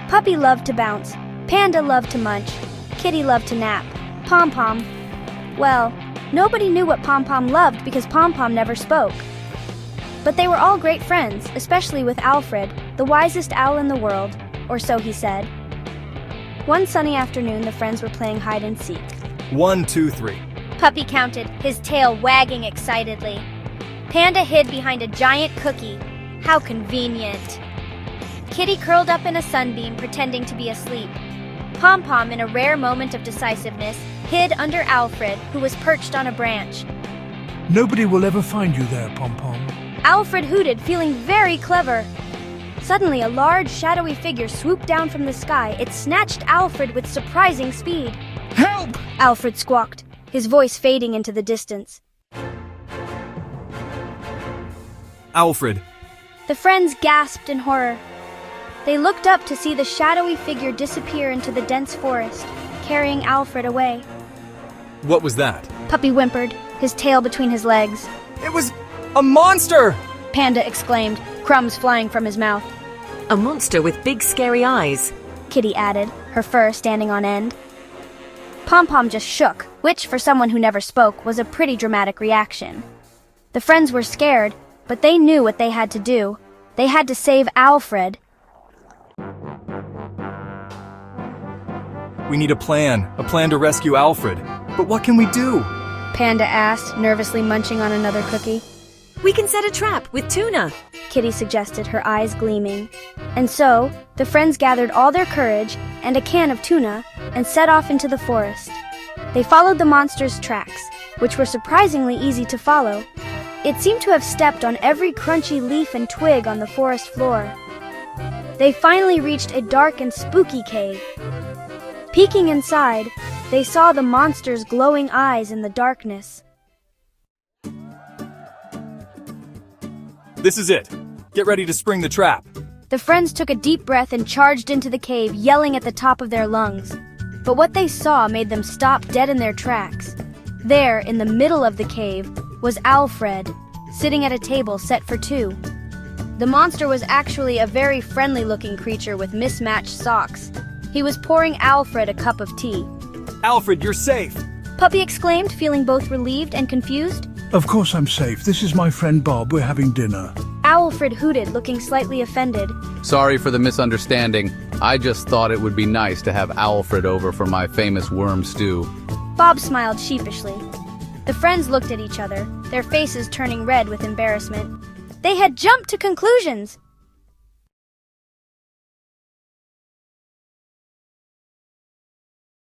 Puppy loved to bounce, Panda loved to munch, Kitty loved to nap, Pom-Pom, well, nobody knew what Pom-Pom loved because Pom-Pom never spoke. But they were all great friends, especially with Alfred, the wisest owl in the world, or so he said. One sunny afternoon, the friends were playing hide and seek. 1, 2, 3. Puppy counted, his tail wagging excitedly. Panda hid behind a giant cookie. How convenient. Kitty curled up in a sunbeam, pretending to be asleep. Pom-Pom, in a rare moment of decisiveness, hid under Alfred, who was perched on a branch. Nobody will ever find you there, Pom-Pom. Alfred hooted, feeling very clever. Suddenly, a large, shadowy figure swooped down from the sky. It snatched Alfred with surprising speed. Help! Alfred squawked, his voice fading into the distance. Alfred. The friends gasped in horror. They looked up to see the shadowy figure disappear into the dense forest, carrying Alfred away. What was that? Puppy whimpered, his tail between his legs. It was a monster! Panda exclaimed, crumbs flying from his mouth. A monster with big scary eyes. Kitty added, her fur standing on end. Pom-Pom just shook, which, for someone who never spoke, was a pretty dramatic reaction. The friends were scared, but they knew what they had to do. They had to save Alfred. We need a plan to rescue Alfred. But what can we do? Panda asked, nervously munching on another cookie. We can set a trap with tuna. Kitty suggested, her eyes gleaming. And so, the friends gathered all their courage and a can of tuna and set off into the forest. They followed the monster's tracks, which were surprisingly easy to follow. It seemed to have stepped on every crunchy leaf and twig on the forest floor. They finally reached a dark and spooky cave. Peeking inside, they saw the monster's glowing eyes in the darkness. This is it. Get ready to spring the trap. The friends took a deep breath and charged into the cave, yelling at the top of their lungs. But what they saw made them stop dead in their tracks. There, in the middle of the cave, was Alfred, sitting at a table set for two. The monster was actually a very friendly-looking creature with mismatched socks. He was pouring Alfred a cup of tea. Alfred, you're safe. Puppy exclaimed, feeling both relieved and confused. Of course I'm safe. This is my friend Bob. We're having dinner. Alfred hooted, looking slightly offended. Sorry for the misunderstanding. I just thought it would be nice to have Alfred over for my famous worm stew. Bob smiled sheepishly. The friends looked at each other, their faces turning red with embarrassment. They had jumped to conclusions.